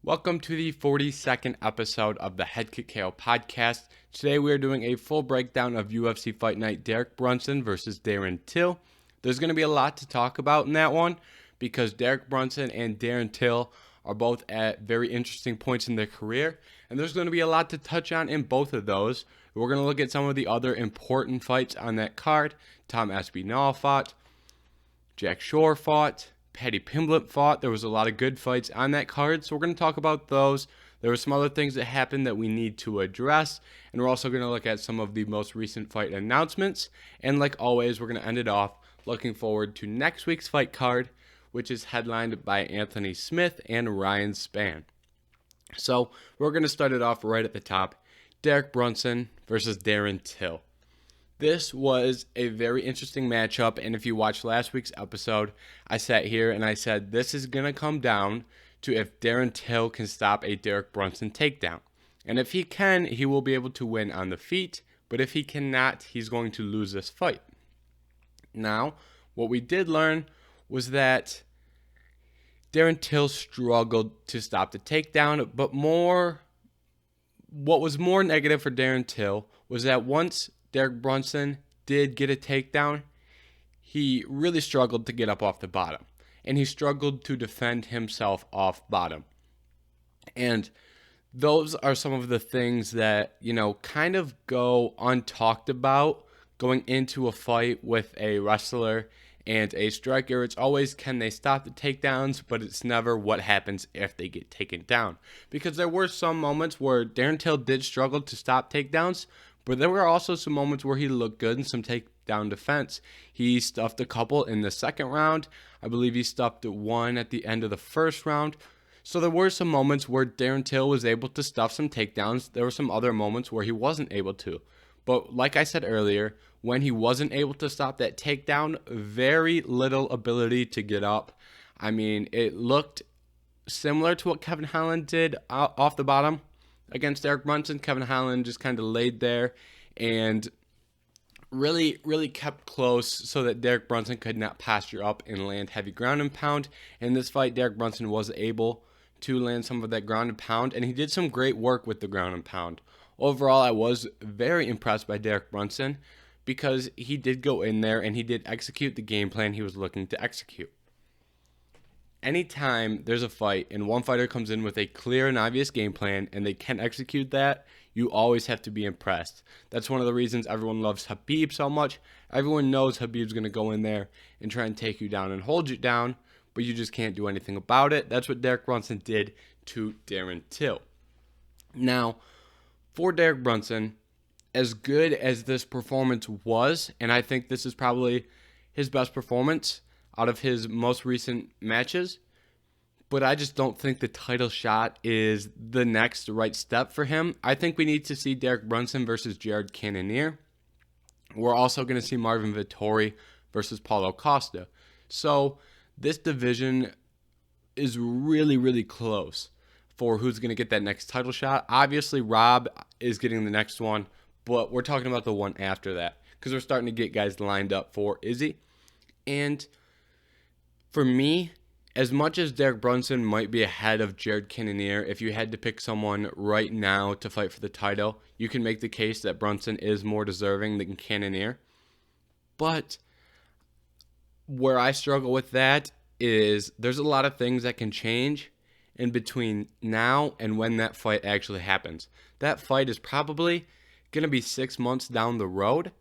Welcome to the 42nd episode of the Head Kick KO podcast. Today we are doing a full breakdown of UFC Fight Night Derek Brunson versus Darren Till. There's going to be a lot to talk about in that one because Derek Brunson and Darren Till are both at very interesting points in their career, and there's going to be a lot to touch on in both of those. We're going to look at some of the other important fights on that card. Tom Aspinall fought, Jack Shore fought, Paddy Pimblett fought. There was a lot of good fights on that card, so we're going to talk about those. There were some other things that happened that we need to address, and we're also going to look at some of the most recent fight announcements. And like always, we're going to end it off looking forward to next week's fight card, which is headlined by Anthony Smith and Ryan Spann. So we're going to start it off right at the top. Derek Brunson versus Darren Till. This was a very interesting matchup, and if you watched last week's episode, I sat here and I said this is going to come down to if Darren Till can stop a Derek Brunson takedown. And if he can, he will be able to win on the feet, but if he cannot, he's going to lose this fight. Now, what we did learn was that Darren Till struggled to stop the takedown, but what was more negative for Darren Till was that once Derek Brunson did get a takedown, he really struggled to get up off the bottom. And he struggled to defend himself off bottom. And those are some of the things that, kind of go untalked about going into a fight with a wrestler and a striker. It's always, can they stop the takedowns? But it's never what happens if they get taken down. Because there were some moments where Darren Till did struggle to stop takedowns, but there were also some moments where he looked good in some takedown defense. He stuffed a couple in the second round. I believe he stuffed one at the end of the first round. So there were some moments where Darren Till was able to stuff some takedowns. There were some other moments where he wasn't able to. But like I said earlier, when he wasn't able to stop that takedown, very little ability to get up. I mean, it looked similar to what Kevin Holland did off the bottom against Derek Brunson. Kevin Holland just kind of laid there and really kept close so that Derek Brunson could not posture up and land heavy ground and pound. In this fight, Derek Brunson was able to land some of that ground and pound, and he did some great work with the ground and pound. Overall, I was very impressed by Derek Brunson because he did go in there and he did execute the game plan he was looking to execute. Anytime there's a fight and one fighter comes in with a clear and obvious game plan and they can execute that, you always have to be impressed. That's one of the reasons everyone loves Khabib so much. Everyone knows Khabib's going to go in there and try and take you down and hold you down, but you just can't do anything about it. That's what Derek Brunson did to Darren Till. Now, for Derek Brunson, as good as this performance was, and I think this is probably his best performance out of his most recent matches, but I just don't think the title shot is the next right step for him. I think we need to see Derek Brunson versus Jared Cannonier. We're also going to see Marvin Vettori versus Paulo Costa. So this division is really close for who's going to get that next title shot. Obviously, Rob is getting the next one, but we're talking about the one after that because we're starting to get guys lined up for Izzy. And for me, as much as Derek Brunson might be ahead of Jared Cannonier, if you had to pick someone right now to fight for the title, you can make the case that Brunson is more deserving than Cannonier. But where I struggle with that is there's a lot of things that can change in between now and when that fight actually happens. That fight is probably going to be 6 months down the road.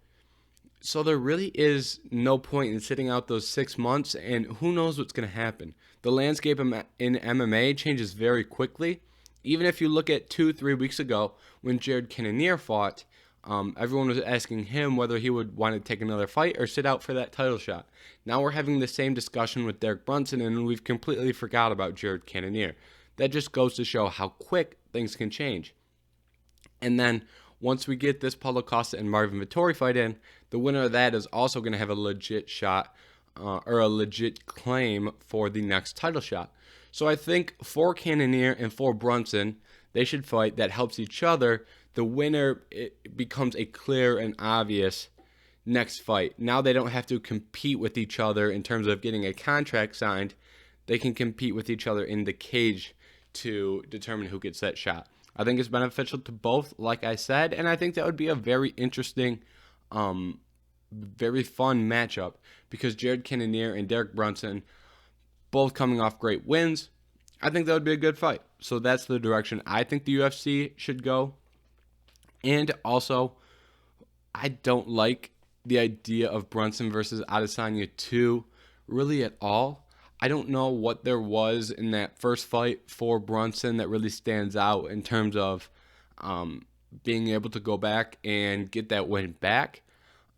So there really is no point in sitting out those 6 months, and who knows what's going to happen. The landscape in MMA changes very quickly. Even if you look at 2-3 weeks ago when Jared Cannonier fought, everyone was asking him whether he would want to take another fight or sit out for that title shot. Now we're having the same discussion with Derek Brunson, and we've completely forgot about Jared Cannonier. That just goes to show how quick things can change. And then once we get this Paulo Costa and Marvin Vettori fight in, the winner of that is also going to have a legit shot or a legit claim for the next title shot. So I think for Cannonier and for Brunson, they should fight. That helps each other. The winner, it becomes a clear and obvious next fight. Now they don't have to compete with each other in terms of getting a contract signed. They can compete with each other in the cage to determine who gets that shot. I think it's beneficial to both, like I said, and I think that would be a very interesting, very fun matchup because Jared Cannonier and Derek Brunson, both coming off great wins, I think that would be a good fight. So that's the direction I think the UFC should go. And also, I don't like the idea of Brunson versus Adesanya 2 really at all. I don't know what there was in that first fight for Brunson that really stands out in terms of being able to go back and get that win back.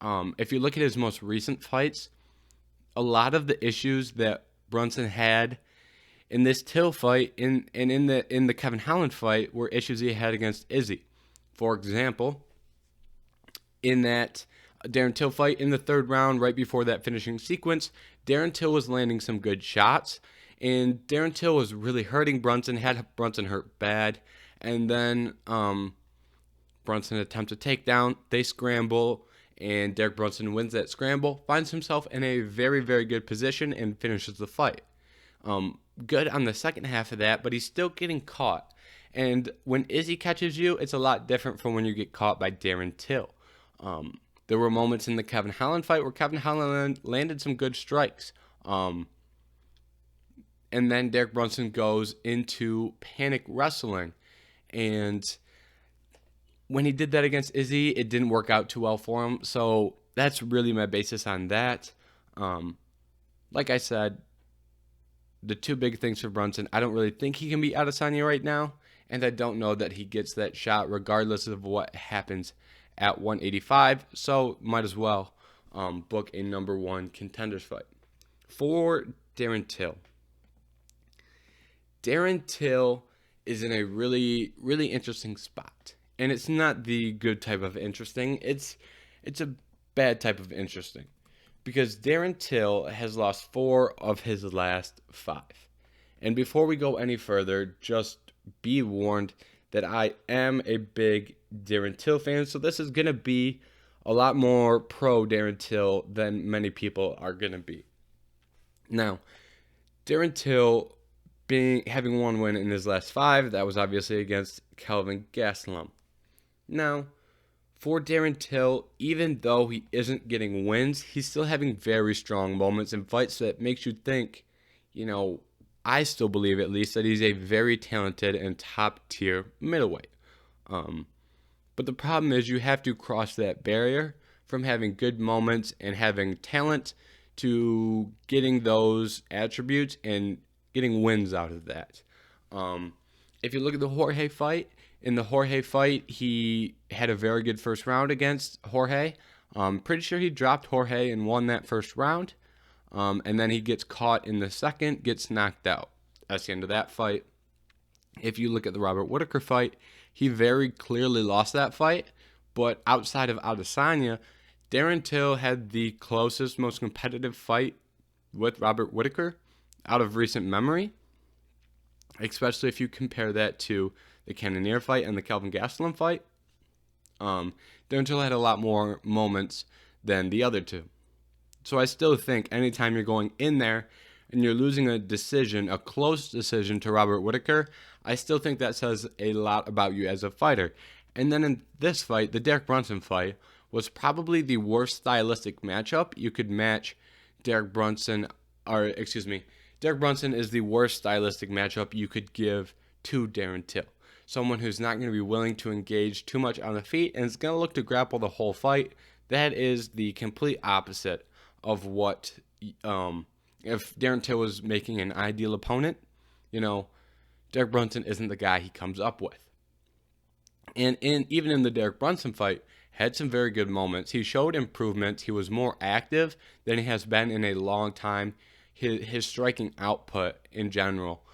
If you look at his most recent fights, a lot of the issues that Brunson had in this Till fight and in the Kevin Holland fight were issues he had against Izzy. For example, in that Darren Till fight in the third round, right before that finishing sequence, Darren Till was landing some good shots, and Darren Till was really hurting Brunson, had Brunson hurt bad, and then Brunson attempts a takedown, they scramble, and Derek Brunson wins that scramble, finds himself in a very, very good position, and finishes the fight. Good on the second half of that, but he's still getting caught. And when Izzy catches you, it's a lot different from when you get caught by Darren Till. There were moments in the Kevin Holland fight where Kevin Holland landed some good strikes. And then Derek Brunson goes into panic wrestling. And when he did that against Izzy, it didn't work out too well for him. So that's really my basis on that. Like I said, the two big things for Brunson, I don't really think he can beat Adesanya right now. And I don't know that he gets that shot regardless of what happens at 185, so might as well book a number one contenders fight. For Darren Till. Darren Till is in a really, really interesting spot. And it's not the good type of interesting. It's a bad type of interesting. Because Darren Till has lost 4 of his last 5. And before we go any further, just be warned that I am a big Darren Till fan, so this is going to be a lot more pro Darren Till than many people are going to be. Now, Darren Till having 1 win in his last 5, that was obviously against Kelvin Gastelum. Now, for Darren Till, even though he isn't getting wins, he's still having very strong moments in fights that makes you think, I still believe at least that he's a very talented and top-tier middleweight. But the problem is you have to cross that barrier from having good moments and having talent to getting those attributes and getting wins out of that. If you look at the Jorge fight, in the Jorge fight, he had a very good first round against Jorge. Pretty sure he dropped Jorge and won that first round. And then he gets caught in the second, gets knocked out. That's the end of that fight. If you look at the Robert Whittaker fight, he very clearly lost that fight. But outside of Adesanya, Darren Till had the closest, most competitive fight with Robert Whittaker out of recent memory. Especially if you compare that to the Cannonier fight and the Kelvin Gastelum fight. Darren Till had a lot more moments than the other two. So I still think anytime you're going in there and you're losing a decision, a close decision to Robert Whittaker, I still think that says a lot about you as a fighter. And then in this fight, the Derek Brunson fight, was probably the worst stylistic matchup you could match Derek Brunson, Derek Brunson is the worst stylistic matchup you could give to Darren Till. Someone who's not going to be willing to engage too much on the feet and is going to look to grapple the whole fight. That is the complete opposite of what, if Darren Till was making an ideal opponent, Derek Brunson isn't the guy he comes up with. And even in the Derek Brunson fight, had some very good moments. He showed improvements. He was more active than he has been in a long time. His striking output in general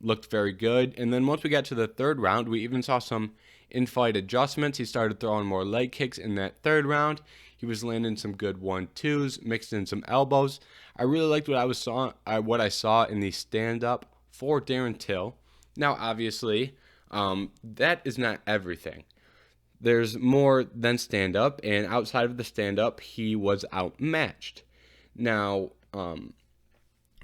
looked very good. And then once we got to the third round, we even saw some in-fight adjustments. He started throwing more leg kicks in that third round. He was landing some good 1-2s, mixed in some elbows. I really liked what I saw in the stand-up for Darren Till. Now, obviously, that is not everything. There's more than stand-up, and outside of the stand-up, he was outmatched. Now,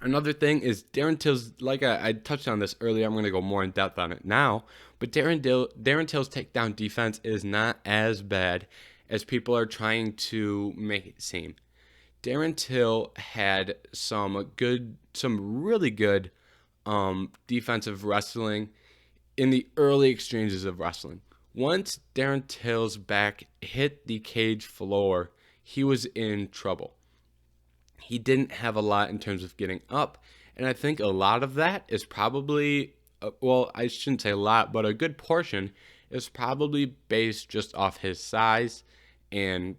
Another thing is Darren Till's, like I touched on this earlier, I'm going to go more in depth on it now, but Darren Till's takedown defense is not as bad as people are trying to make it seem. Darren Till had some really good defensive wrestling in the early exchanges of wrestling. Once Darren Till's back hit the cage floor, he was in trouble. He didn't have a lot in terms of getting up, and I think a lot of that is probably, well, I shouldn't say a lot, but a good portion is probably based just off his size and,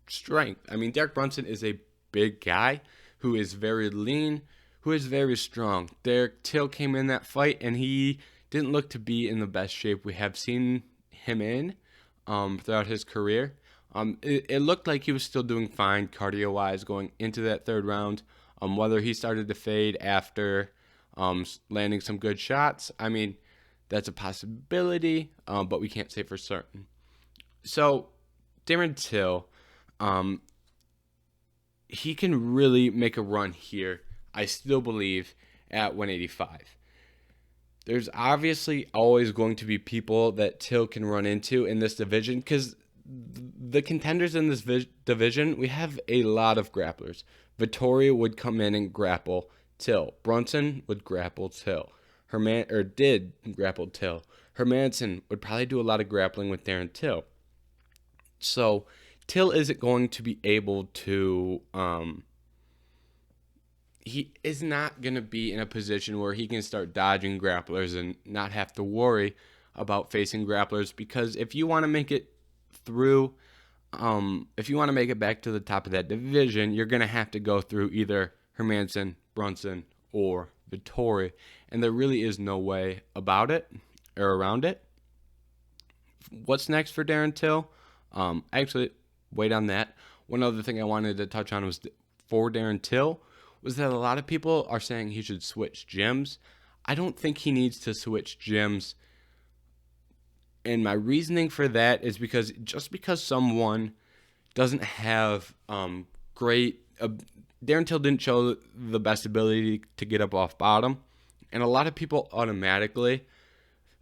strength. Derek Brunson is a big guy who is very lean, who is very strong. Derek Till came in that fight, and he didn't look to be in the best shape we have seen him in throughout his career. It looked like he was still doing fine cardio-wise going into that third round. Whether he started to fade after landing some good shots, that's a possibility, but we can't say for certain. So, Darren Till, he can really make a run here, I still believe, at 185. There's obviously always going to be people that Till can run into in this division because the contenders in this division, we have a lot of grapplers. Vettori would come in and grapple Till. Brunson would grapple Till. Did grapple Till. Hermanson would probably do a lot of grappling with Darren Till. So Till isn't going to be able to. He is not going to be in a position where he can start dodging grapplers and not have to worry about facing grapplers, because if you want to make it through, if you want to make it back to the top of that division, you're going to have to go through either Hermanson, Brunson, or Vettori, and there really is no way about it or around it. What's next for Darren Till? Actually, wait on that. One other thing I wanted to touch on was for Darren Till was that a lot of people are saying he should switch gyms. I don't think he needs to switch gyms. And my reasoning for that is because just because someone doesn't have Darren Till didn't show the best ability to get up off bottom, and a lot of people automatically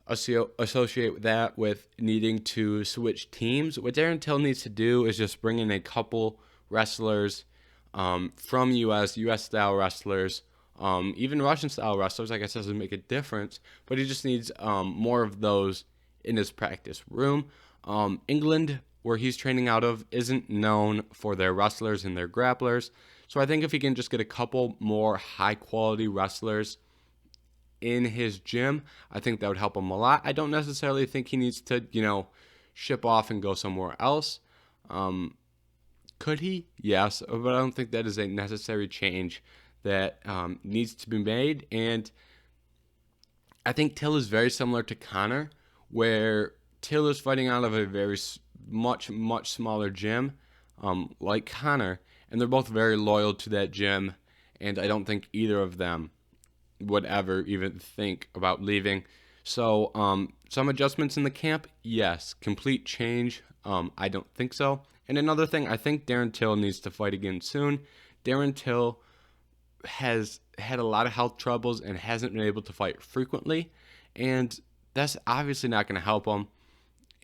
associate that with needing to switch teams. What Darren Till needs to do is just bring in a couple wrestlers from US style wrestlers, even Russian style wrestlers. I guess doesn't make a difference, but he just needs more of those in his practice room. England, where he's training out of, isn't known for their wrestlers and their grapplers. So I think if he can just get a couple more high quality wrestlers in his gym, I think that would help him a lot. I don't necessarily think he needs to, ship off and go somewhere else. Could he? Yes, but I don't think that is a necessary change that needs to be made. And I think Till is very similar to Conor, where Till is fighting out of a very much smaller gym, like Conor, and they're both very loyal to that gym, and I don't think either of them would ever even think about leaving. So some adjustments in the camp, yes. Complete change, I don't think so. And another thing, I think Darren Till needs to fight again soon. Darren Till has had a lot of health troubles and hasn't been able to fight frequently, and that's obviously not going to help him.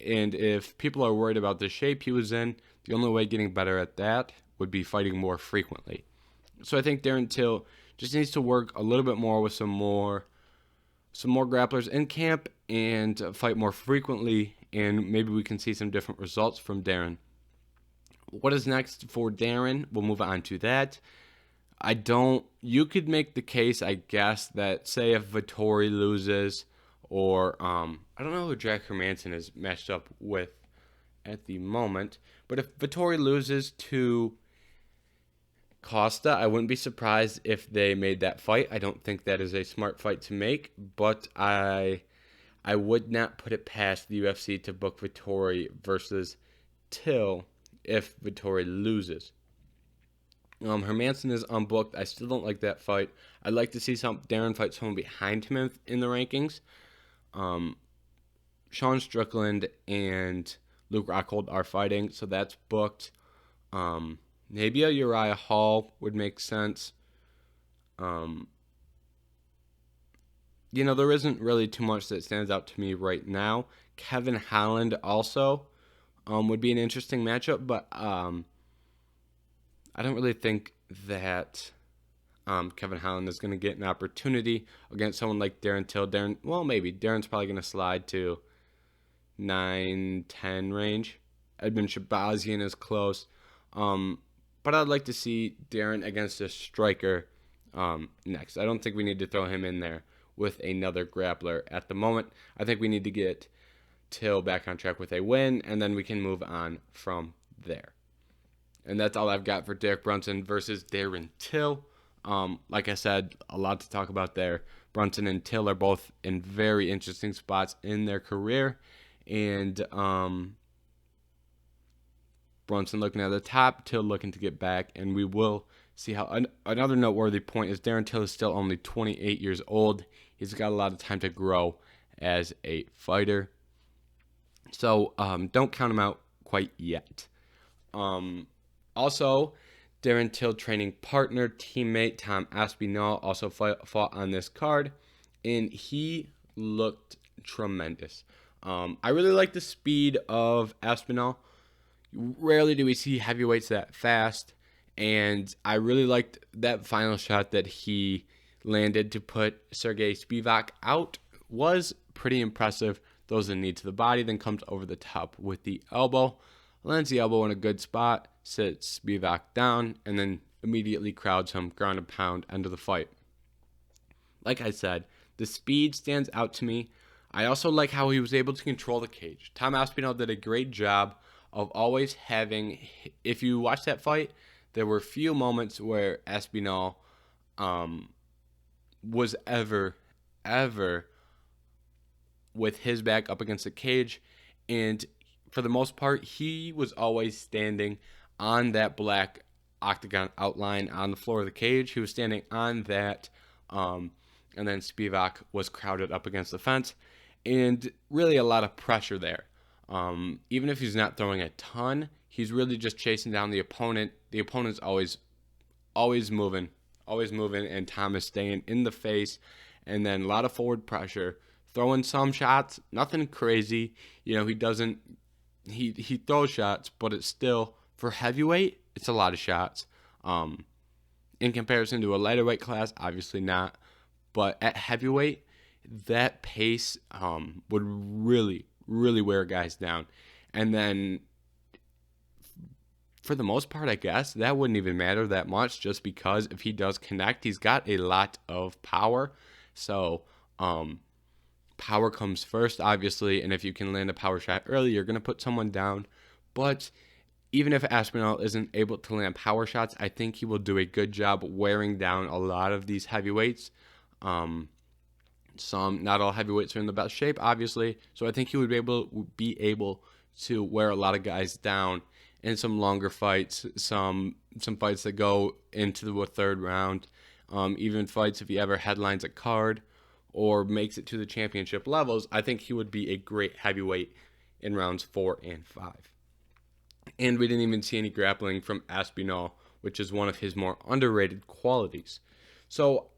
And if people are worried about the shape he was in, the only way getting better at that would be fighting more frequently. So I think Darren Till just needs to work a little bit more with some more grapplers in camp and fight more frequently, and maybe we can see some different results from Darren. What is next for Darren? We'll move on to that. You could make the case, I guess, that say if Vettori loses, or I don't know who Jack Hermanson is matched up with at the moment, but if Vettori loses to Costa, I wouldn't be surprised if they made that fight. I don't think that is a smart fight to make, but I would not put it past the UFC to book Vettori versus Till if Vettori loses. Hermanson is unbooked. I still don't like that fight. I'd like to see Darren fight someone behind him in the rankings. Sean Strickland and Luke Rockhold are fighting, so that's booked. Maybe a Uriah Hall would make sense. There isn't really too much that stands out to me right now. Kevin Holland also would be an interesting matchup, but I don't really think that Kevin Holland is going to get an opportunity against someone like Darren Till. Maybe. Darren's probably going to slide to 9-10 range. Edmund Shabazian is close. But I'd like to see Darren against a striker next. I don't think we need to throw him in there with another grappler at the moment. I think we need to get Till back on track with a win, and then we can move on from there. And that's all I've got for Derek Brunson versus Darren Till. Like I said, a lot to talk about there. Brunson and Till are both in very interesting spots in their career. And Brunson looking at the top, Till looking to get back. And we will see how... Another noteworthy point is Darren Till is still only 28 years old. He's got a lot of time to grow as a fighter. So don't count him out quite yet. Also, Darren Till training partner, teammate Tom Aspinall also fought on this card, and he looked tremendous. I really like the speed of Aspinall. Rarely do we see heavyweights that fast, and I really liked that final shot that he landed to put Sergey Spivak out. Was pretty impressive. Throws the knee to the body, then comes over the top with the elbow. Lands the elbow in a good spot, sits Spivak down, and then immediately crowds him, ground and pound, end of the fight. Like I said, the speed stands out to me. I also like how he was able to control the cage. Tom Aspinall did a great job of always having... If you watch that fight, there were few moments where Aspinall was ever with his back up against the cage, and for the most part, he was always standing on that black octagon outline on the floor of the cage. He was standing on that, and then Spivak was crowded up against the fence, and really a lot of pressure there. Even if he's not throwing a ton, he's really just chasing down the opponent. The opponent's always moving, and Tom is staying in the face, and then a lot of forward pressure. Throwing some shots, nothing crazy. He throws shots, but it's still, for heavyweight, it's a lot of shots. In comparison to a lighter weight class, obviously not. But at heavyweight, that pace would really, really wear guys down. And then, for the most part, I guess, that wouldn't even matter that much, just because if he does connect, he's got a lot of power. So, power comes first, obviously, and if you can land a power shot early, you're going to put someone down. But even if Aspinall isn't able to land power shots, I think he will do a good job wearing down a lot of these heavyweights. Not all heavyweights are in the best shape, obviously, so I think he would be able to wear a lot of guys down in some longer fights, some fights that go into the third round, even fights if he ever headlines a card or makes it to the championship levels. I think he would be a great heavyweight in rounds 4 and 5. And we didn't even see any grappling from Aspinall, which is one of his more underrated qualities. So,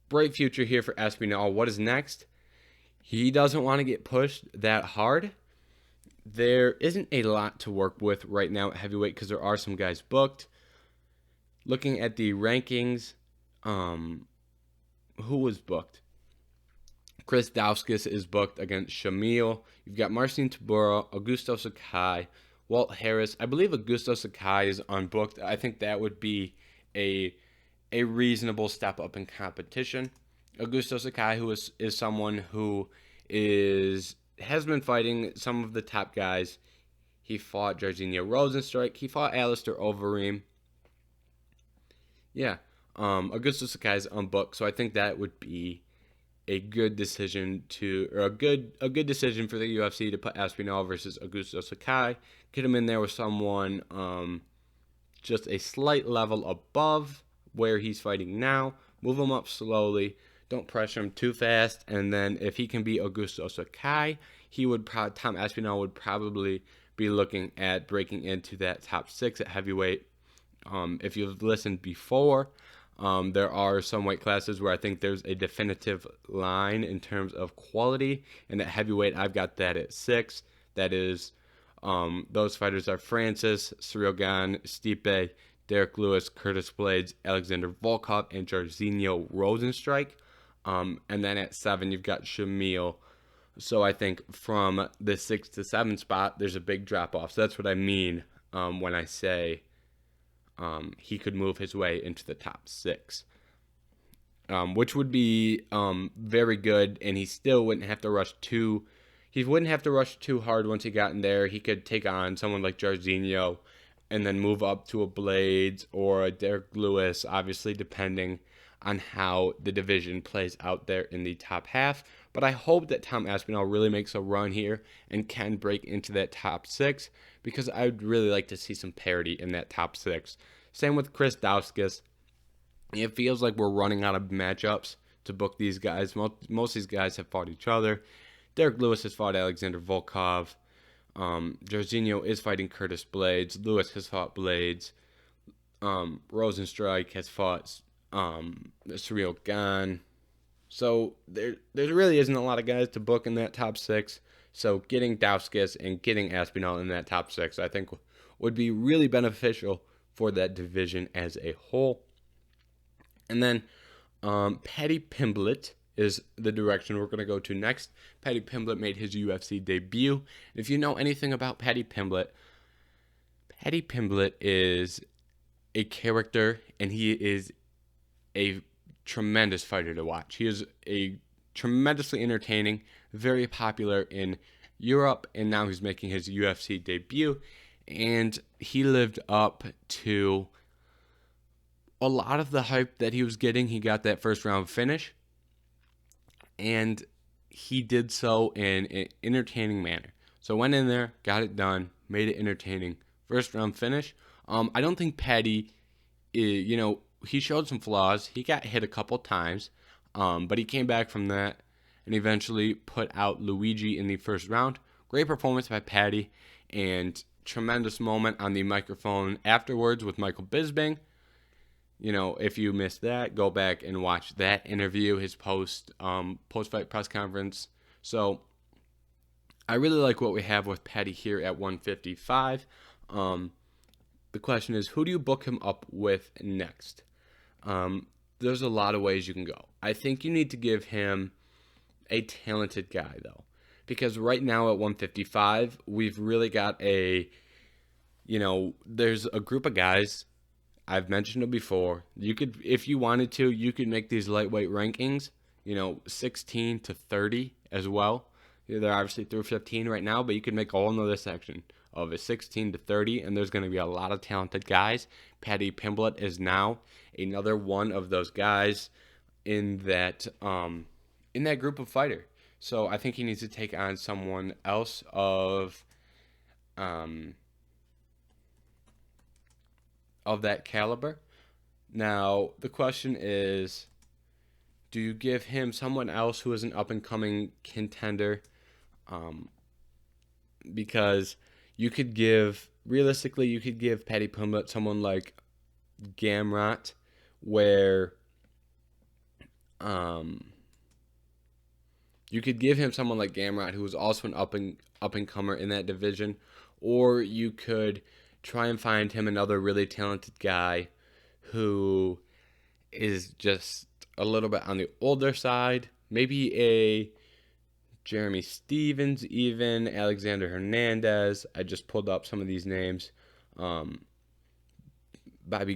bright future here for Aspinall. What is next? He doesn't want to get pushed that hard. There isn't a lot to work with right now at heavyweight because there are some guys booked. Looking at the rankings, who was booked? Chris Dauskas is booked against Shamil. You've got Marcin Tybura, Augusto Sakai, Walt Harris. I believe Augusto Sakai is unbooked. I think that would be a reasonable step up in competition. Augusto Sakai, who is someone who has been fighting some of the top guys. He fought Jairzinho Rosenstrike. He fought Alistair Overeem. Yeah, Augusto Sakai is unbooked, so I think that would be a good decision a good decision for the UFC to put Aspinall versus Augusto Sakai. Get him in there with someone just a slight level above where he's fighting now. Move him up slowly. Don't pressure him too fast. And then if he can beat Augusto Sakai, Tom Aspinall would probably be looking at breaking into that top 6 at heavyweight. If you've listened before, There are some weight classes where I think there's a definitive line in terms of quality, and at heavyweight, I've got that at 6. That is, those fighters are Francis, Ciryl Gane, Stipe, Derek Lewis, Curtis Blades, Alexander Volkov, and Jairzinho Rozenstruik. And then at 7, you've got Shamil. So I think from the 6 to 7 spot, there's a big drop off. So that's what I mean when I say he could move his way into the top 6, which would be very good, and he still wouldn't have to rush too. He wouldn't have to rush too hard once he got in there. He could take on someone like Jairzinho and then move up to a Blades or a Derek Lewis, obviously depending on how the division plays out there in the top half. But I hope that Tom Aspinall really makes a run here and can break into that top 6, because I would really like to see some parity in that top 6. Same with Chris Dauskas. It feels like we're running out of matchups to book these guys. Most of these guys have fought each other. Derek Lewis has fought Alexander Volkov. Jairzinho is fighting Curtis Blades. Lewis has fought Blades. Rozenstruik has fought Ciryl Gane. So there really isn't a lot of guys to book in that top 6. So getting Dauskas and getting Aspinall in that top 6, I think, would be really beneficial for that division as a whole. And then Paddy Pimblett is the direction we're going to go to next. Paddy Pimblett made his UFC debut. If you know anything about Paddy Pimblett is a character, and he is a tremendous fighter to watch. He is a tremendously entertaining, very popular in Europe, and now he's making his UFC debut, and he lived up to a lot of the hype that he was getting. He got that first round finish, and he did so in an entertaining manner. So went in there, got it done, made it entertaining. First round finish. I don't think Paddy, he showed some flaws. He got hit a couple times, but he came back from that and eventually put out Luigi in the first round. Great performance by Paddy, and tremendous moment on the microphone afterwards with Michael Bisping. If you missed that, go back and watch that interview, his post-fight press conference. So I really like what we have with Paddy here at 155. The question is, who do you book him up with next? There's a lot of ways you can go. I think you need to give him a talented guy, though, because right now at 155, we've really got there's a group of guys. I've mentioned it before. You could, if you wanted to, you could make these lightweight rankings, 16 to 30 as well. They're obviously through 15 right now, but you could make a whole another section of a 16 to 30, and there's going to be a lot of talented guys. Paddy Pimblett is now another one of those guys in that group of fighter. So I think he needs to take on someone else of that caliber. Now, the question is, do you give him someone else who is an up-and-coming contender? Because you could give Paddy Pimblett someone like Gamrot, where you could give him someone like Gamrot, who is also an up-and-comer in that division, or you could try and find him another really talented guy who is just a little bit on the older side. Maybe a Jeremy Stevens, even Alexander Hernandez. I just pulled up some of these names. Bobby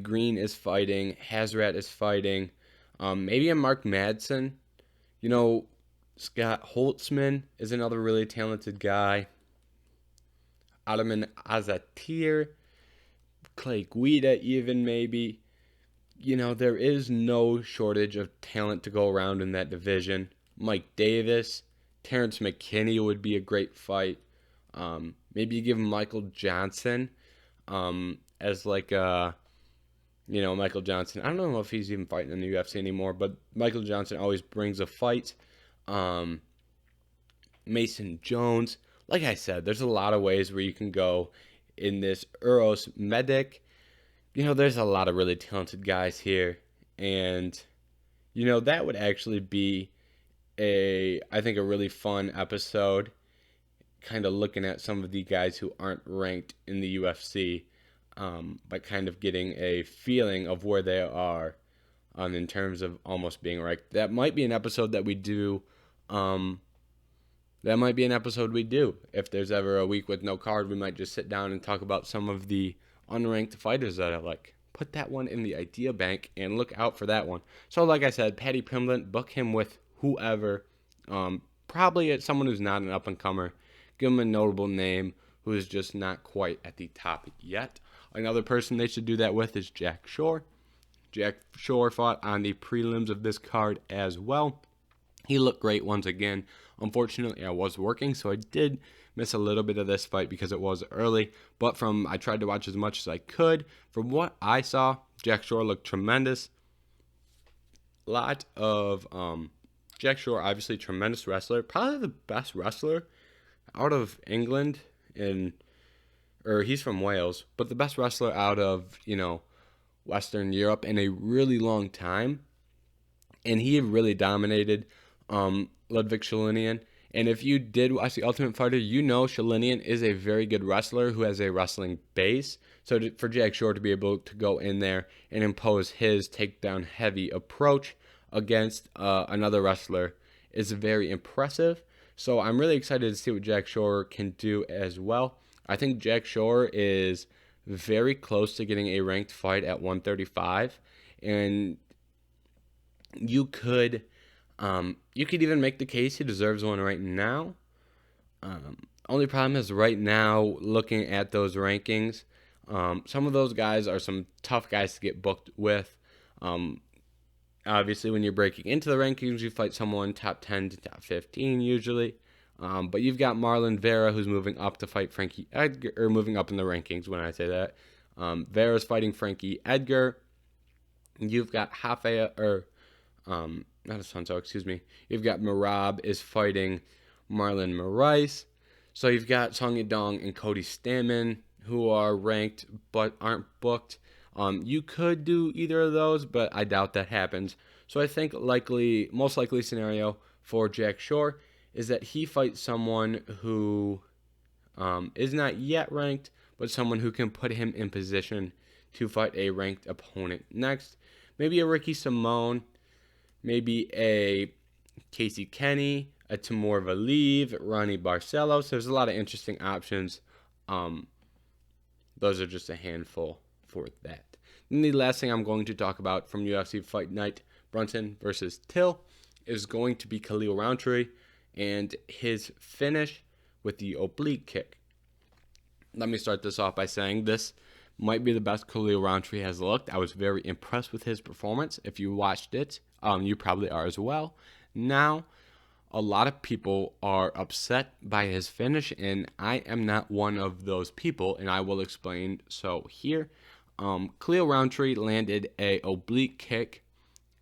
Green is fighting. Hazrat is fighting. Maybe a Mark Madsen. Scott Holtzman is another really talented guy. Ataman Azatir, Clay Guida even maybe. There is no shortage of talent to go around in that division. Mike Davis, Terrence McKinney would be a great fight. Maybe you give Michael Johnson as like a, Michael Johnson. I don't know if he's even fighting in the UFC anymore, but Michael Johnson always brings a fight. Mason Jones. Like I said, there's a lot of ways where you can go in this Uros Medic. There's a lot of really talented guys here. And, that would actually be I think a really fun episode, kind of looking at some of the guys who aren't ranked in the UFC, but kind of getting a feeling of where they are in terms of almost being ranked. That might be an episode that we do. That might be an episode we do. If there's ever a week with no card, we might just sit down and talk about some of the unranked fighters that I like. Put that one in the idea bank and look out for that one. So like I said, Paddy Pimblett, book him with whoever. Probably it's someone who's not an up-and-comer. Give him a notable name who is just not quite at the top yet. Another person they should do that with is Jack Shore. Jack Shore fought on the prelims of this card as well. He looked great once again. Unfortunately, I was working, so I did miss a little bit of this fight because it was early. But I tried to watch as much as I could. From what I saw, Jack Shore looked tremendous. Lot of Jack Shore, obviously tremendous wrestler, probably the best wrestler out of England, or he's from Wales, but the best wrestler out of Western Europe in a really long time, and he really dominated Ludwig Shalinian. And if you did watch The Ultimate Fighter, Shalinian is a very good wrestler who has a wrestling base. So for Jack Shore to be able to go in there and impose his takedown heavy approach against another wrestler is very impressive. So I'm really excited to see what Jack Shore can do as well. I think Jack Shore is very close to getting a ranked fight at 135, and you could even make the case he deserves one right now. Only problem is right now, looking at those rankings, some of those guys are some tough guys to get booked with. Obviously, when you're breaking into the rankings, you fight someone top 10 to top 15 usually. But you've got Marlon Vera, who's moving up to fight Frankie Edgar, or moving up in the rankings when I say that. Vera's fighting Frankie Edgar. You've got not Asunto, excuse me. You've got Merab is fighting Marlon Moraes. So you've got Song Yadong and Cody Stamann, who are ranked but aren't booked. You could do either of those, but I doubt that happens. So I think most likely scenario for Jack Shore is that he fights someone who is not yet ranked, but someone who can put him in position to fight a ranked opponent next. Maybe a Ricky Simone, maybe a Casey Kenny, a Timur Valiev, Ronnie Barcelos. There's a lot of interesting options. Those are just a handful for that. And the last thing I'm going to talk about from UFC Fight Night Brunson versus Till is going to be Khalil Rountree and his finish with the oblique kick. Let me start this off by saying this might be the best Khalil Rountree has looked. I was very impressed with his performance. If you watched it, you probably are as well. Now, a lot of people are upset by his finish, and I am not one of those people, and I will explain. So here, Khalil Rountree landed a oblique kick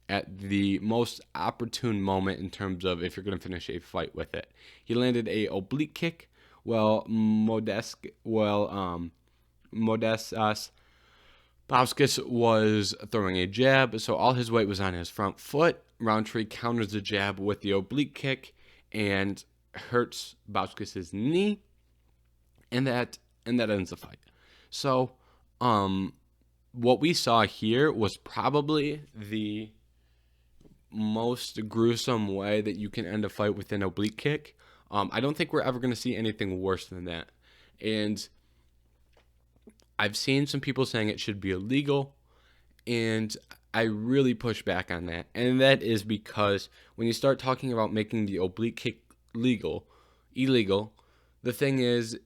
at the most opportune moment in terms of if you're going to finish a fight with it. He landed a oblique kick Modestas Bauskas was throwing a jab, so all his weight was on his front foot. Rountree counters the jab with the oblique kick and hurts Bauskas' knee, and that ends the fight. So, what we saw here was probably the most gruesome way that you can end a fight with an oblique kick. I don't think we're ever going to see anything worse than that. And I've seen some people saying it should be illegal, and I really push back on that. And that is because when you start talking about making the oblique kick illegal, the thing is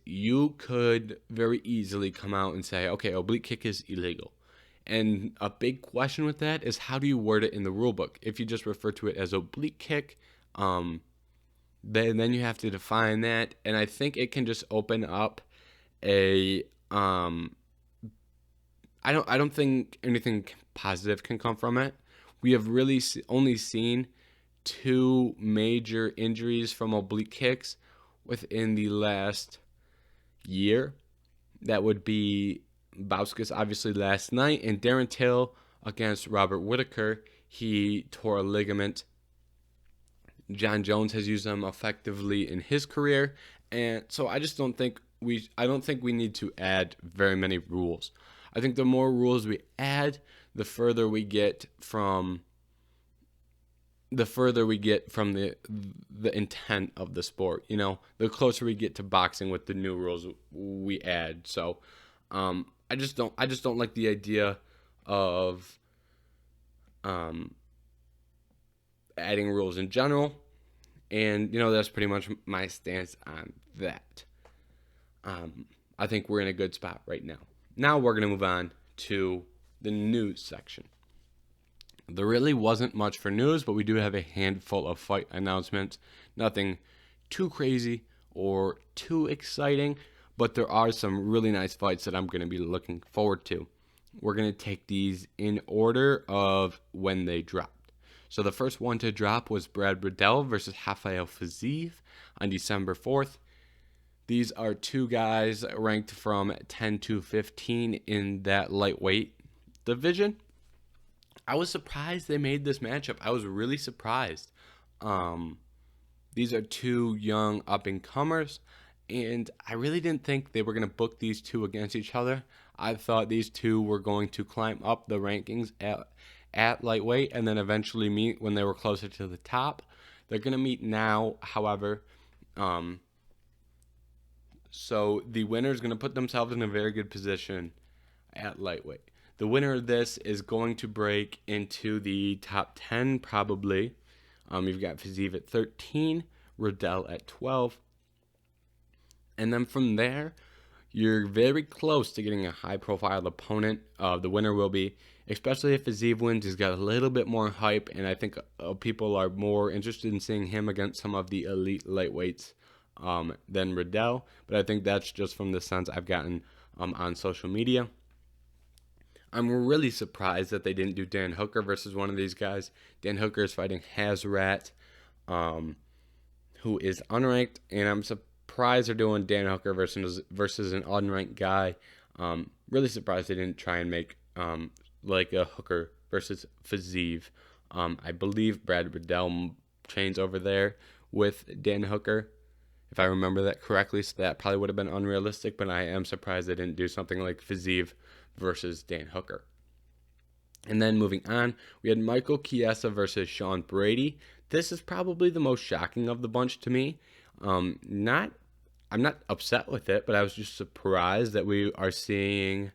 you could very easily come out and say, okay, oblique kick is illegal. And a big question with that is, how do you word it in the rule book? If you just refer to it as oblique kick, then you have to define that. And I think it can just open up I don't think anything positive can come from it. We have really only seen 2 major injuries from oblique kicks within the last year. That would be Bauskas, obviously, last night, and Darren Till against Robert Whittaker, he tore a ligament. John Jones has used them effectively in his career, and so I don't think we need to add very many rules. I think the more rules we add, the further we get from the intent of the sport. The closer we get to boxing with the new rules we add. So I just don't like the idea of adding rules in general, and that's pretty much my stance on that. I think we're in a good spot right now. Now we're going to move on to the news section. There really wasn't much for news, but we do have a handful of fight announcements. Nothing too crazy or too exciting, but there are some really nice fights that I'm going to be looking forward to. We're going to take these in order of when they dropped. So the first one to drop was Brad Riddell versus Rafael Fiziev on December 4th. These are two guys ranked from 10 to 15 in that lightweight division. I was surprised they made this matchup. I was really surprised. These are two young up-and-comers, and I really didn't think they were going to book these two against each other. I thought these two were going to climb up the rankings at lightweight and then eventually meet when they were closer to the top. They're going to meet now, however. So the winner is going to put themselves in a very good position at lightweight. The winner of this is going to break into the top 10 probably. You've got Fiziev at 13, Riddell at 12. And then from there, you're very close to getting a high-profile opponent. The winner will be, especially if Fiziev wins, he's got a little bit more hype, and I think people are more interested in seeing him against some of the elite lightweights than Riddell. But I think that's just from the sense I've gotten on social media. I'm really surprised that they didn't do Dan Hooker versus one of these guys. Dan Hooker is fighting Hazrat, who is unranked, and I'm surprised they're doing Dan Hooker versus an unranked guy. Really surprised they didn't try and make like a Hooker versus Fiziev. I believe Brad Riddell trains over there with Dan Hooker, if I remember that correctly, so that probably would have been unrealistic, but I am surprised they didn't do something like Fiziev versus Dan Hooker. And then moving on, we had Michael Chiesa versus Sean Brady. This is probably the most shocking of the bunch to me. I'm not upset with it, but I was just surprised that we are seeing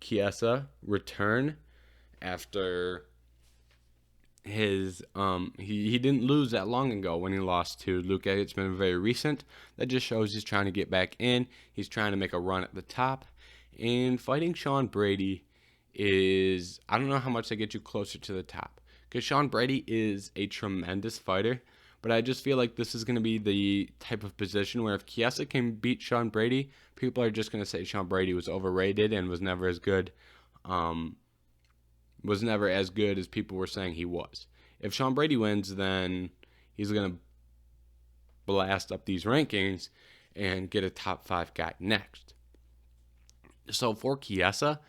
Chiesa return after his he didn't lose that long ago when he lost to Luke. It's been very recent. That just shows he's trying to get back in. He's trying to make a run at the top. And fighting Sean Brady is, I don't know how much they get you closer to the top, because Sean Brady is a tremendous fighter, but I just feel like this is going to be the type of position where if Chiesa can beat Sean Brady, people are just going to say Sean Brady was overrated and was never as good as people were saying he was. If Sean Brady wins, then he's going to blast up these rankings and get a top 5 guy next. So for Chiesa,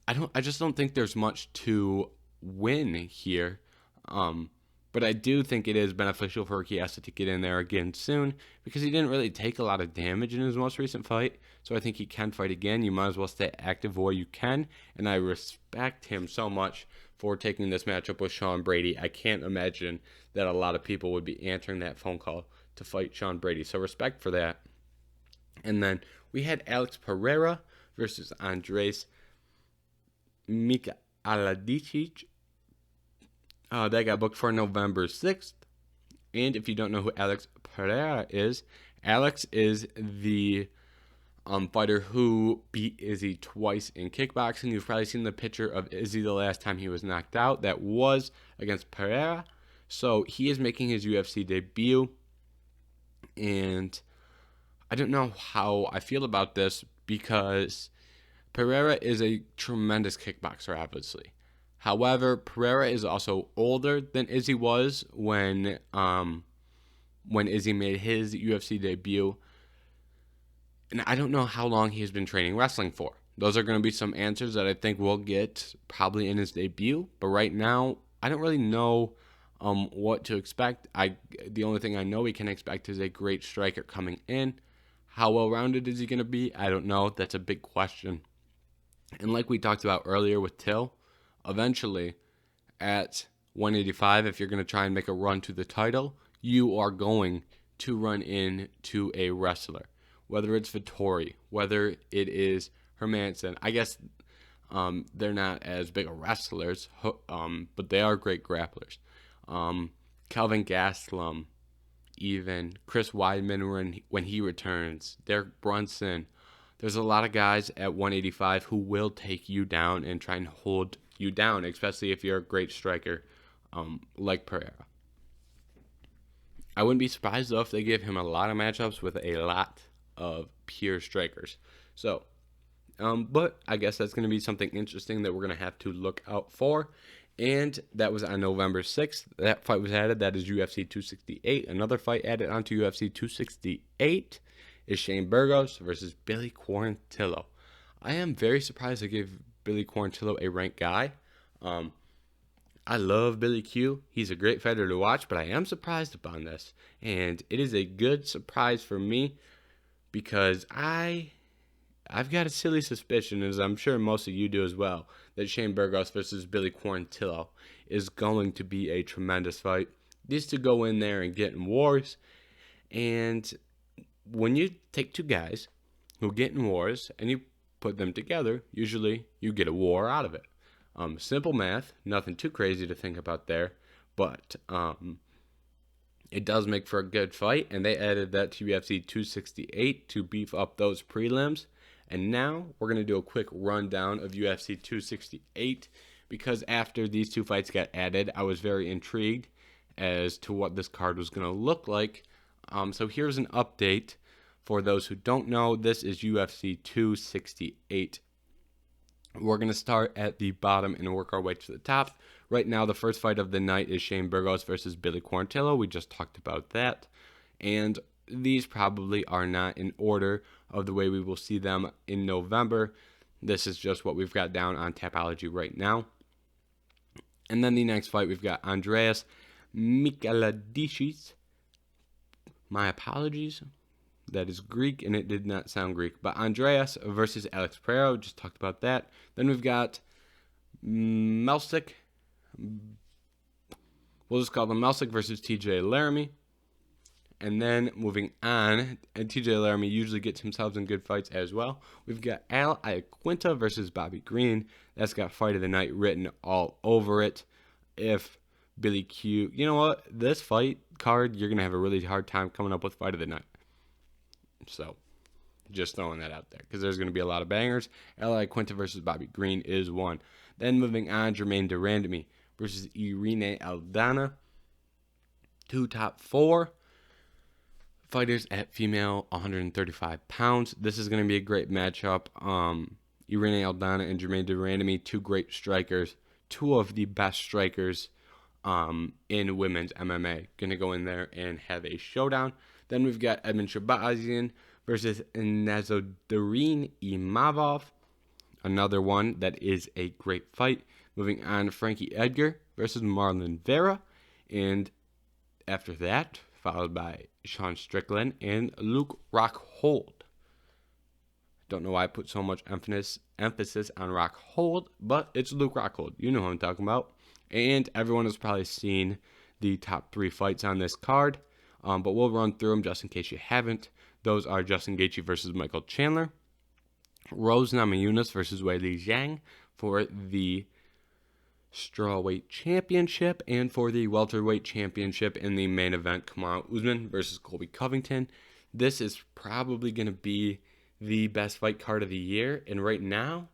I just don't think there's much to win here. But I do think it is beneficial for Chiesa to get in there again soon, because he didn't really take a lot of damage in his most recent fight. So I think he can fight again. You might as well stay active while you can. And I respect him so much for taking this matchup with Sean Brady. I can't imagine that a lot of people would be answering that phone call to fight Sean Brady. So respect for that. And then we had Alex Pereira versus Andres Mika. That got booked for November 6th. And if you don't know who Alex Pereira is the fighter who beat Izzy twice in kickboxing. You've probably seen the picture of Izzy the last time he was knocked out. That was against Pereira. So he is making his UFC debut. And I don't know how I feel about this, because Pereira is a tremendous kickboxer, obviously. However, Pereira is also older than Izzy was when Izzy made his UFC debut. And I don't know how long he has been training wrestling for. Those are going to be some answers that I think we'll get probably in his debut. But right now, I don't really know what to expect. The only thing I know we can expect is a great striker coming in. How well-rounded is he going to be? I don't know. That's a big question. And like we talked about earlier with Till, eventually at 185, if you're going to try and make a run to the title, you are going to run into a wrestler. Whether it's Vettori, whether it is Hermanson. I guess they're not as big of wrestlers, but they are great grapplers. Kelvin Gastelum, even Chris Weidman when he returns, Derek Brunson. There's a lot of guys at 185 who will take you down and try and hold you down, especially if you're a great striker like Pereira. I wouldn't be surprised, though, if they give him a lot of matchups with a lot of pure strikers. So, but I guess that's going to be something interesting that we're going to have to look out for. And that was on November 6th. That fight was added. That is UFC 268. Another fight added onto UFC 268 is Shane Burgos versus Billy Quarantillo. I am very surprised they gave Billy Quarantillo a ranked guy. I love Billy Q. He's a great fighter to watch, but I am surprised upon this. And it is a good surprise for me because I've got a silly suspicion, as I'm sure most of you do as well, that Shane Burgos versus Billy Quarantillo is going to be a tremendous fight. These two go in there and get in wars. And when you take two guys who get in wars and you put them together, usually you get a war out of it. Simple math, nothing too crazy to think about there, but it does make for a good fight, and they added that to UFC 268 to beef up those prelims. And now we're going to do a quick rundown of UFC 268 because after these two fights got added, I was very intrigued as to what this card was going to look like. So here's an update for those who don't know. This is UFC 268. We're going to start at the bottom and work our way to the top. Right now, the first fight of the night is Shane Burgos versus Billy Quarantillo. We just talked about that. And these probably are not in order of the way we will see them in November. This is just what we've got down on Tapology right now. And then the next fight, we've got Andreas Michailidis. My apologies. That is Greek, and it did not sound Greek. But Andreas versus Alex Pereira, just talked about that. Then we've got Melsik. We'll just call them Melsik versus TJ Laramie. And then moving on, and TJ Laramie usually gets himself in good fights as well. We've got Al Iaquinta versus Bobby Green. That's got fight of the night written all over it. If Billy Q, you know what? This fight card, you're going to have a really hard time coming up with fight of the night. So, just throwing that out there because there's going to be a lot of bangers. Al Iaquinta versus Bobby Green is one. Then moving on, Jermaine Derandamie versus Irine Aldana. Two top four fighters at female 135 pounds. This is going to be a great matchup. Irine Aldana and Jermaine Derandamie, two great strikers, two of the best strikers in women's MMA. Going to go in there and have a showdown. Then we've got Edmen Shahbazyan versus Nassourdine Imavov. Another one that is a great fight. Moving on, Frankie Edgar versus Marlon Vera. And after that, followed by Sean Strickland and Luke Rockhold. Don't know why I put so much emphasis on Rockhold, but it's Luke Rockhold. You know who I'm talking about. And everyone has probably seen the top three fights on this card. But we'll run through them just in case you haven't. Those are Justin Gaethje versus Michael Chandler. Rose Namajunas versus Weili Zhang for the strawweight championship. And for the welterweight championship in the main event, Kamaru Usman versus Colby Covington. This is probably going to be the best fight card of the year. And right now,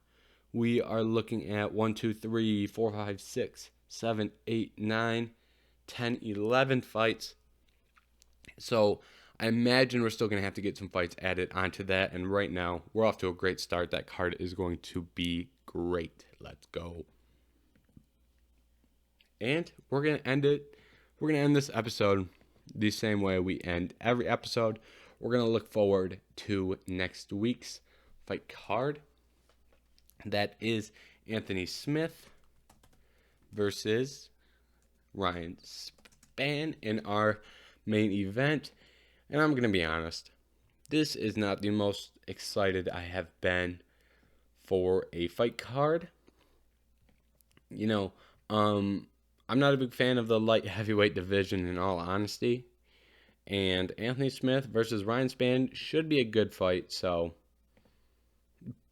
we are looking at 1, 2, 3, 4, 5, 6, 7, 8, 9, 10, 11 fights. So I imagine we're still going to have to get some fights added onto that. And right now, we're off to a great start. That card is going to be great. Let's go. And we're going to end it. We're going to end this episode the same way we end every episode. We're going to look forward to next week's fight card. That is Anthony Smith versus Ryan Spann in our main event. And I'm going to be honest, this is not the most excited I have been for a fight card. You know, I'm not a big fan of the light heavyweight division in all honesty. And Anthony Smith versus Ryan Spann should be a good fight,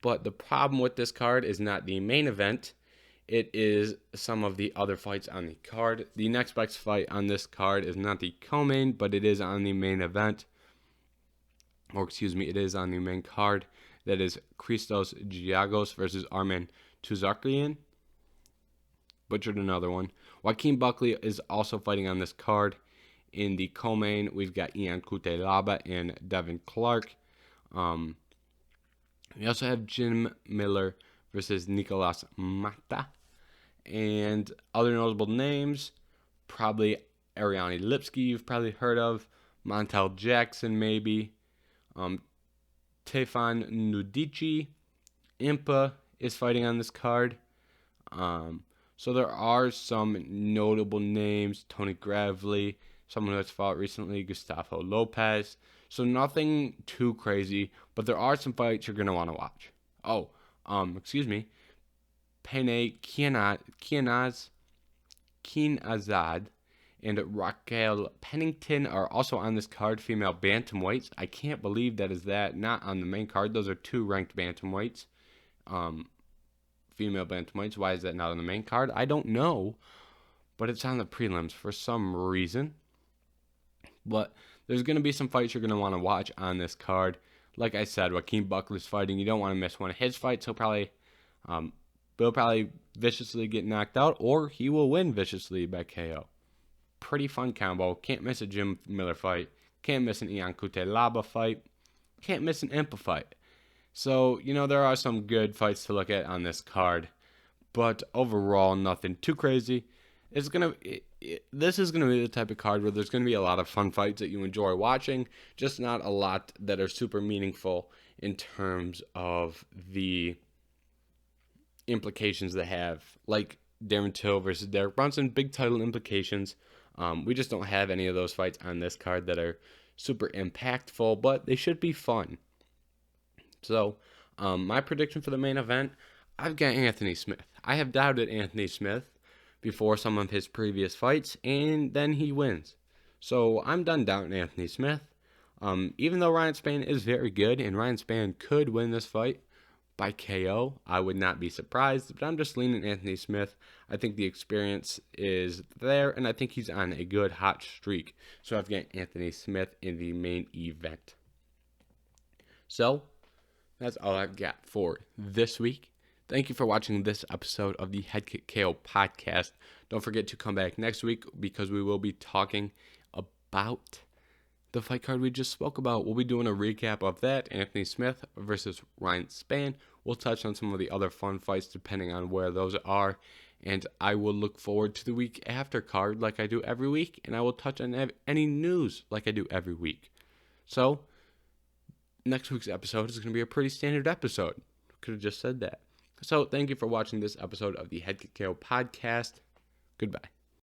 but the problem with this card is not the main event. It is some of the other fights on the card. The next best fight on this card is not the co-main, but it is on the main event. It is on the main card. That is Christos Giagos versus Arman Tuzarkian. Butchered another one. Joaquin Buckley is also fighting on this card. In the co-main, we've got Ian Cutelaba and Devin Clark. We also have Jim Miller versus Nicolas Mata. And other notable names, probably Ariane Lipsky, you've probably heard of. Montel Jackson, maybe. Tefan Nudici. Impa is fighting on this card. So there are some notable names. Tony Gravely, someone that's fought recently, Gustavo Lopez. So nothing too crazy, but there are some fights you're going to want to watch. Pene Kianazad and Raquel Pennington are also on this card, female bantamweights. I can't believe that is not on the main card. Those are two ranked bantamweights. Female bantamweights. Why is that not on the main card? I don't know, but it's on the prelims for some reason. But there's going to be some fights you're going to want to watch on this card. Like I said, Joaquin Buckley's fighting. You don't want to miss one of his fights. He'll probably viciously get knocked out, or he will win viciously by KO. Pretty fun combo. Can't miss a Jim Miller fight. Can't miss an Ian Cutelaba fight. Can't miss an Impa fight. So, there are some good fights to look at on this card. But overall, nothing too crazy. This is going to be the type of card where there's going to be a lot of fun fights that you enjoy watching, just not a lot that are super meaningful in terms of the implications they have. Like Darren Till versus Derek Brunson, big title implications. We just don't have any of those fights on this card that are super impactful, but they should be fun. So, my prediction for the main event, I've got Anthony Smith. I have doubted Anthony Smith before some of his previous fights, and then he wins. So I'm done doubting Anthony Smith. Even though Ryan Spann is very good, and Ryan Spann could win this fight by KO, I would not be surprised, but I'm just leaning Anthony Smith. I think the experience is there, and I think he's on a good hot streak. So I've got Anthony Smith in the main event. So that's all I've got for this week. Thank you for watching this episode of the Head Kick KO podcast. Don't forget to come back next week because we will be talking about the fight card we just spoke about. We'll be doing a recap of that, Anthony Smith versus Ryan Spann. We'll touch on some of the other fun fights depending on where those are. And I will look forward to the week after card like I do every week. And I will touch on any news like I do every week. So, next week's episode is going to be a pretty standard episode. Could have just said that. So, thank you for watching this episode of the Head Kick KO podcast. Goodbye.